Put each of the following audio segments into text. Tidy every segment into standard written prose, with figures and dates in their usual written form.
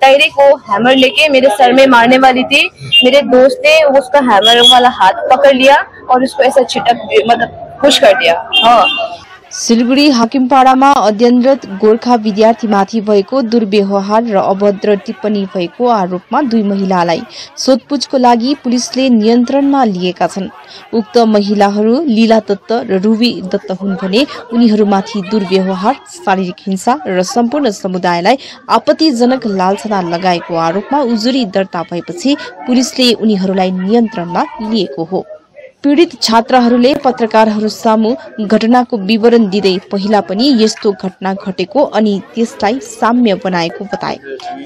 Direct वो hammer लेके मेरे सर में मारने वाली थी। मेरे दोस्त ने उसका हैमर वाला हाथ पकड़ लिया और उसको ऐसा छिटक मतलब पुश कर दिया। हाँ। सिलगढी हाकिमपाडामा अध्ययनरत गोर्खा विद्यार्थीमाथि भएको दुर्व्यवहार र अभद्र टिप्पणी भएको आरोपमा 2 महिलालाई सोधपुछको लागि पुलिसले नियन्त्रणमा लिएका छन्। उक्त महिलाहरू लीला दत्त र रुबी दत्त हुन् भने उनीहरूमाथि दुर्व्यवहार, शारीरिक हिंसा र सम्पूर्ण समुदायलाई आपत्तिजनक लालछना लगाएको आरोपमा उजुरी दर्ता भएपछि पुलिसले उनीहरूलाई नियन्त्रणमा लिएको हो। पीडित छात्रहरूले पत्रकारहरू सामु घटनाको विवरण दिँदै पहिला पनि यस्तो घटना घटेको अनि त्यसलाई साम्य बनाएको बताए।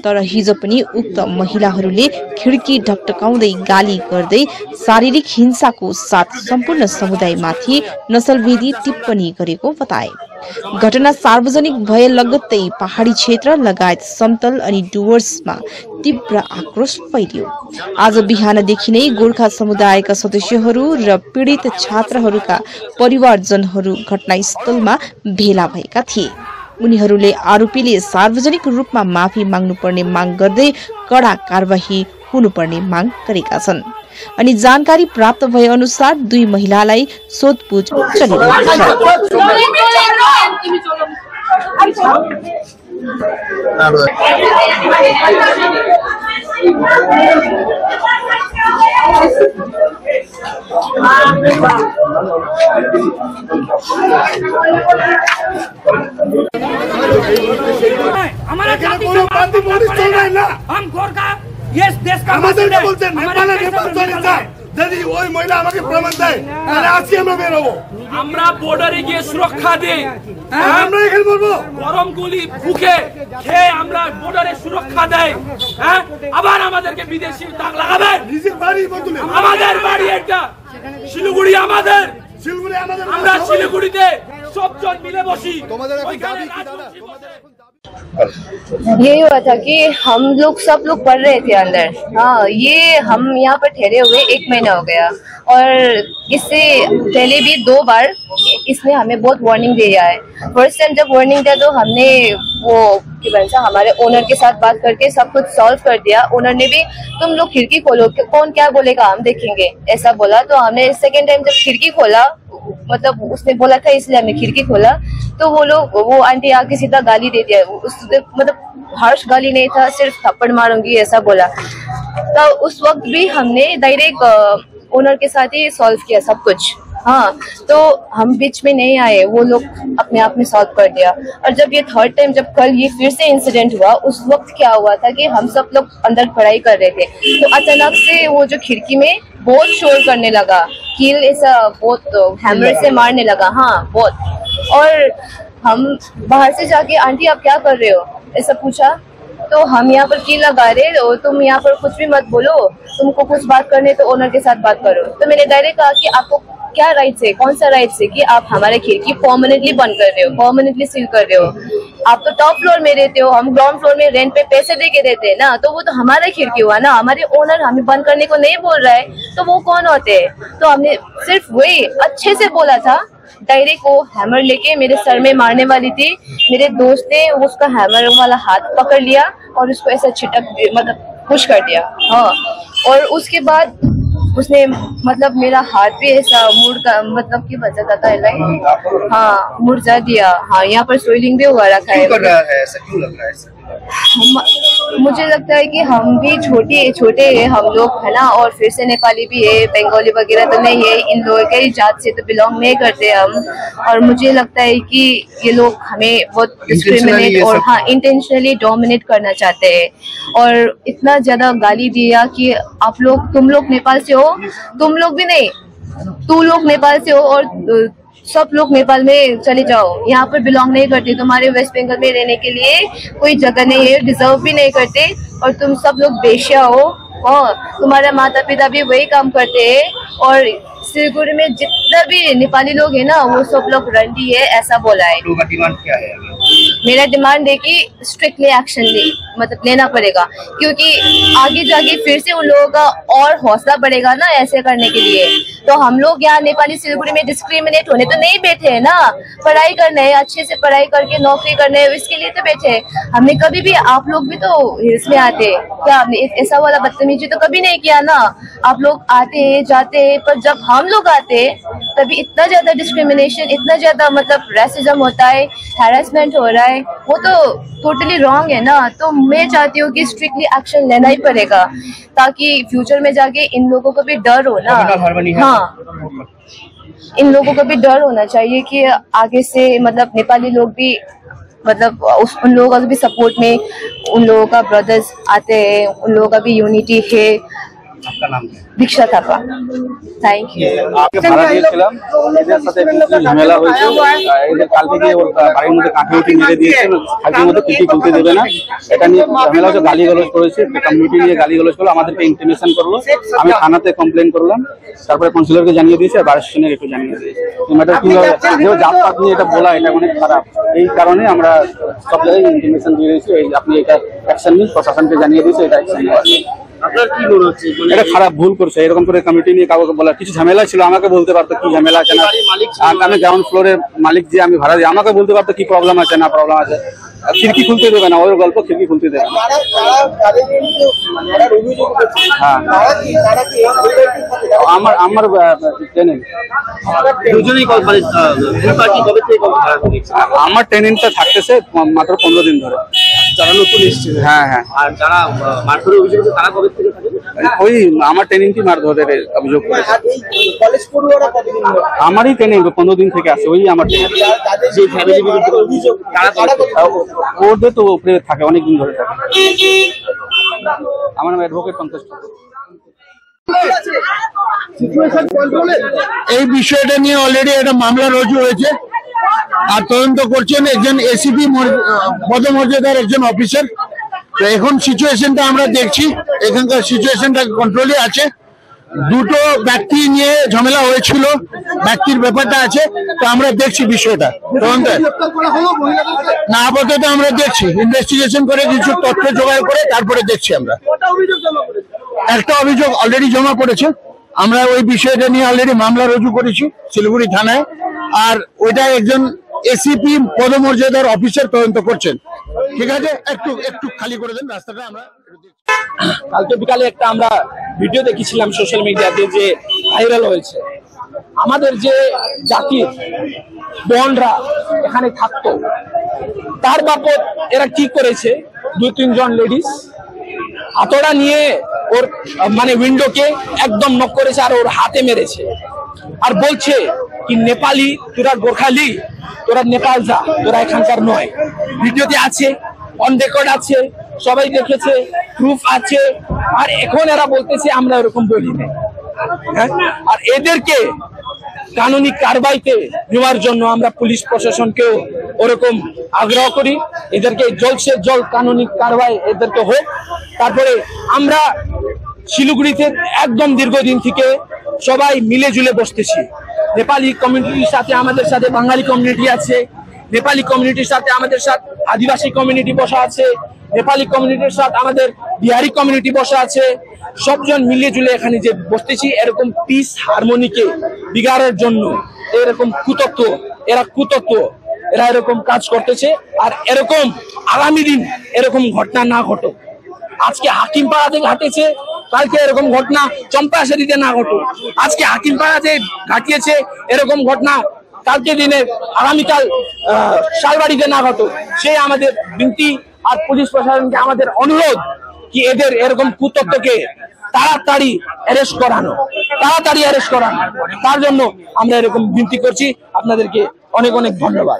तर हिजो पनि उक्त महिलाहरूले खिड्की ढकढकाउँदै गाली गर्दै शारीरिक हिंसाको साथ सम्पूर्ण समुदायमाथि नसलभेदी टिप्पणी गरेको बताए। घटना सार्वजनिक भए लगत्तै पहाडी क्षेत्र लगायत समतल अनि डुवर्समा तीव्र आक्रोश फैलियो। आज बिहानदेखि नै गोर्खा समुदायका सदस्यहरू र पीडित छात्रहरूका परिवारजनहरू घटनास्थलमा भेला भएका थिए। उनीहरूले आरोपीले सार्वजनिक रूपमा माफी माग्नुपर्ने माग गर्दै कड़ा कारबाही हुनुपर्ने माग गरेका छन्। अनि जानकारी प्राप्त भए अनुसार 2 महिलालाई सोधपुछ चलिरहेको छ। हमारा जाति चल रहा है ना, हम गोरखा ये देश का बोलते हैं नेपाल যদি ওই মহিলা আমাকে প্রমাণ দেয় তাহলে আজকে আমরা বের হবো। আমরা বর্ডারে গিয়ে সুরক্ষা দেই, আমরা এখানে বলবো গরম গুলি বুকে খেয়ে আমরা বর্ডারে সুরক্ষা দেই। হ্যাঁ, আবার আমাদেরকে বিদেশি দাগ লাগাবে। নিজের বাড়ি বদলে আমাদের বাড়ি এটা শিলিগুড়ি, আমাদের শিলিগুড়ি, আমাদের আমরা শিলিগুড়িতে সবজন মিলে বসি। তোমাদের এখন দাবি কি দাদা? यही हुआ था कि हम लोग सब लोग पढ़ रहे थे अंदर। हाँ, ये हम यहाँ पर ठहरे हुए 1 महीना हो गया और इससे पहले भी 2 बार इसने हमें बहुत वार्निंग दिया है। फर्स्ट टाइम जब वार्निंग दिया तो हमने वो हमारे ओनर के साथ बात करके सब कुछ सॉल्व कर दिया। ओनर ने भी तुम लोग खिड़की खोलो, कौन क्या बोलेगा हम देखेंगे ऐसा बोला। तो हमने सेकेंड टाइम जब खिड़की खोला, मतलब उसने बोला था इसलिए हमने खिड़की खोला, तो वो आंटी आके सीधा गाली दे दिया। मतलब हार्श गाली नहीं था, सिर्फ थप्पड़ मारूंगी ऐसा बोला। तो उस वक्त भी हमने डायरेक्ट ओनर के साथ ही सॉल्व किया सब कुछ। हाँ, तो हम बीच में नहीं आए, वो लोग अपने आप में सॉल्व कर दिया। और जब ये थर्ड टाइम, जब कल ये फिर से इंसिडेंट हुआ, उस वक्त क्या हुआ था कि हम सब लोग अंदर पढ़ाई कर रहे थे, तो अचानक से वो जो खिड़की में बहुत शोर करने लगा, कील ऐसा बहुत हैमर से मारने लगा। हाँ, बहुत। और हम बाहर से जाके आंटी आप क्या कर रहे हो ऐसा पूछा, तो हम यहाँ पर कील लगा रहे हो, तुम यहाँ पर कुछ भी मत बोलो, तुमको कुछ बात करने तो ओनर के साथ बात करो। तो मैंने डायरेक्ट कहा कि आपको क्या राइट है, कौन सा राइट है कि आप हमारे खिड़की परमानेंटली बंद कर रहे हो, परमानेंटली सील कर रहे हो। आप तो टॉप फ्लोर में रहते हो, हम ग्राउंड फ्लोर में रेंट पे पैसे दे के रहते हैं ना, तो वो तो हमारा खिड़की हुआ ना, हमारे ओनर हमें बंद करने को नहीं बोल रहा है, तो वो कौन होते हैं। तो हमने सिर्फ वही अच्छे से बोला था। डायरेक्ट वो हैमर लेके मेरे सर में मारने वाली थी। मेरे दोस्त ने उसका हैमर वाला हाथ पकड़ लिया और उसको ऐसा छिटक मतलब पुश कर दिया। हाँ, और उसके बाद उसने मतलब मेरा हाथ भी ऐसा मुड़ का मतलब की वजह जाता है, हाँ मुरझा दिया। हाँ, यहाँ पर स्वेलिंग भी हुआ रखा है। क्यों कर रहा है ऐसा, क्यों लग रहा है ऐसा? मुझे लगता है कि हम भी छोटे हैं हम लोग, है ना, और फिर से नेपाली भी है, बंगाली वगैरह तो नहीं है, इन लोगों के जात से तो बिलोंग नहीं करते हम। और मुझे लगता है कि ये लोग हमें बहुत डिस्क्रिमिनेट और हाँ इंटेंशनली डोमिनेट करना चाहते हैं। और इतना ज्यादा गाली दिया कि आप लोग, तुम लोग नेपाल से हो, तुम लोग भी नहीं, तू लोग नेपाल से हो और सब लोग नेपाल में चले जाओ, यहाँ पर बिलोंग नहीं करते, तुम्हारे वेस्ट बंगाल में रहने के लिए कोई जगह नहीं है, डिजर्व भी नहीं करते, और तुम सब लोग बेश्या हो, और तुम्हारा माता पिता भी वही काम करते हैं। और सिलगुड़ी में जितना भी नेपाली लोग है ना, वो सब लोग रंडी है ऐसा बोला है। तो डिमांड क्या है? मेरा डिमांड है कि स्ट्रिक्टली एक्शन मतलब लेना पड़ेगा, क्योंकि आगे जाके फिर से उन लोगों का और हौसला बढ़ेगा ना ऐसे करने के लिए। तो हम लोग यहाँ नेपाली सिलगुड़ी में डिस्क्रिमिनेट होने तो नहीं बैठे है ना, पढ़ाई करने है, अच्छे से पढ़ाई करके नौकरी करने है, इसके लिए तो बैठे हैं। हमने कभी भी, आप लोग भी तो इसमें आते क्या, आपने ऐसा वाला बदतमीजी तो कभी नहीं किया ना। आप लोग आते हैं जाते हैं, पर जब हम लोग आते हैं तभी इतना ज्यादा डिस्क्रिमिनेशन, इतना ज्यादा मतलब रेसिज्म होता है, हैरेसमेंट हो रहा है, वो तो टोटली रॉन्ग है ना। तो मैं चाहती हूँ कि स्ट्रिक्टली एक्शन लेना ही पड़ेगा, ताकि फ्यूचर में जाके इन लोगों को भी डर हो ना। हाँ, इन लोगों को भी डर होना चाहिए कि आगे से मतलब नेपाली लोग भी मतलब उन लोगों का भी सपोर्ट में, उन लोगों का ब्रदर्स आते हैं, उन लोगों का भी यूनिटी है। आपका नाम क्या है? দীক্ষা থাপা। Thank you. আগে ভাড়া দিয়েছিলাম, এদের সাথে কিছু ঝামেলা হয়েছে, এদের কালকে গিয়ে ওর বাড়ির মধ্যে কাঠি মেরে দিয়েছে, কালকের মধ্যে কিছু খুলতে দেবে না, এটা নিয়ে ঝামেলা হচ্ছে, গালিগালাজ করেছে, কমিউনিটি নিয়ে গালিগালাজ করলো, আমাদেরকে ইন্টিমেশন করলো। আমি থানাতে কমপ্লেন করলাম, তারপরে কাউন্সিলরকে জানিয়ে দিয়েছে, আর বাড়ির স্টেশনে একটু জানিয়ে দিয়েছে। ম্যাটার কি হবে, জাত পাত নিয়ে এটা বলা এটা অনেক খারাপ, এই কারণে আমরা সব জায়গায় ইন্টিমেশন দিয়ে দিয়েছি, আপনি এটা অ্যাকশন নিন, প্রশাসনকে জানিয়ে দিয়েছে, এটা অ্যাকশন নেওয়া। আপনার কি মনে হচ্ছে এটা খারাপ ভুল করছে, এরকম করে কমিটি নিয়ে কাউকে বলা, কিছু ঝামেলা ছিল আমাকে বলতে পারতো কি ঝামেলা আছে না, আমি গ্রাউন্ড ফ্লোরের মালিক যে আমি ভাড়া দিই, আমাকে বলতে পারতো কি প্রবলেম আছে না প্রবলেম আছে। খিড়কি খুলতে দেবে না, ওর গল্প খিড়কি খুলতে দেবে না। হ্যাঁ, আমার ট্রেনিং দুজনেই আমার ট্রেনিংটা থাকতেছে মাত্র 15 দিন ধরে। যারা নতুন এসছে, হ্যাঁ হ্যাঁ, আর যারা মারধরের অভিযোগ তারা কবে থেকে থাকে? ওই আমার ট্রেনিং কি মারধরের অভিযোগ করেছে। আমারই ট্রেনিং 15 দিন থেকে আছে, ওই আমার ট্রেনিং। যে ফ্যামিলি বিরুদ্ধে অভিযোগ তারা ওদের তো উপরে থাকে, অনেক দিন ধরে থাকে। আমার নাম অ্যাডভোকেট সন্তোষ। এই বিষয়টা নিয়ে অলরেডি একটা মামলা রুজু হয়েছে, আর তদন্ত করছেন একজন এসিপি পদমর্যাদার একজন অফিসার। তো এখন সিচুয়েশনটা আমরা দেখছি, এখানকার সিচুয়েশনটা কন্ট্রোলে আছে। দুটো ব্যক্তি নিয়ে ঝামেলা হয়েছিল, ব্যক্তির ব্যাপারটা আছে, তো আমরা দেখছি বিষয়টা তদন্ত না, আপাতত আমরা দেখছি, ইনভেস্টিগেশন করে কিছু তথ্য জোগাড় করে তারপরে দেখছি। আমরা একটা অভিযোগ অলরেডি জমা পড়েছে, আমরা ওই বিষয়টা নিয়ে অলরেডি মামলা রুজু করেছি শিলিগুড়ি থানায়, আর ওইটা একজন এসিপি পদমর্যাদার অফিসার তদন্ত করছেন। ঠিক আছে, একটু খালি করে দেন রাস্তাটা। আমরা কালকে বিকালে একটা আমরা ভিডিও দেখেছিলাম সোশ্যাল মিডিয়াতে, যে ভাইরাল হয়েছে। আমাদের যে জাতির বোনরা এখানে থাকতো, তার বাপত এরা কি করেছে, 2-3 জন লেডিস হাতড়া নিয়ে ওর মানে উইন্ডোকে একদম নক করেছে, আর ওর হাতে মেরেছে, আর বলছে কি নেপালি, তোরা গোর্খালি, তোরা নেপাল যা, তোরা এখানকার নয়। ভিডিওতে আছে, অন রেকর্ড আছে, সবাই দেখেছে, প্রুফ আছে। আর এখন এরা বলতেছে আমরা এরকম বলি না। হ্যাঁ, আর এদেরকে কানুনি কারবাইতে নেওয়ার জন্য আমরা পুলিশ প্রশাসনকেও ওরকম আগ্রহ করি, এদেরকে জল সে জল কানুনি কারবাই এদেরকে হোক। তারপরে আমরা শিলিগুড়িতে একদম দীর্ঘদিন থেকে সবাই মিলে ঝুলে বসতেছি। নেপালি কমিউনিটির সাথে আমাদের সাথে বাঙালি কমিউনিটি আছে, নেপালি কমিউনিটির সাথে আমাদের সাথে আদিবাসী কমিউনিটি বসা আছে, নেপালি কমিউনিটির সাথে আমাদের বিহারি কমিউনিটি বসা আছে। সবজন মিলিয়ে ঝুলে এখানে যে বসতেছি, এরকম পিস হারমোনিকে বিগাড়ের জন্য এরকম কুতত্ব এরা এরকম কাজ করতেছে। আর এরকম আগামী দিন এরকম ঘটনা না ঘটুক। আজকে হাকিমপাড়াতে ঘটেছে, কালকে এরকম ঘটনা চম্পাশাড়িতে না ঘটুক। আজকে হাকিমপাড়াতে ঘটিয়েছে এরকম ঘটনা, কালকে দিনে আগামীকাল শালবাড়িতে না ঘটুক। সেই আমাদের বিনতি, আর পুলিশ প্রশাসনকে আমাদের অনুরোধ কি এদের এরকম কুতত্বকে তাড়াতাড়ি অ্যারেস্ট করানো। তার জন্য আমরা এরকম বিনতি করছি। আপনাদেরকে অনেক অনেক ধন্যবাদ।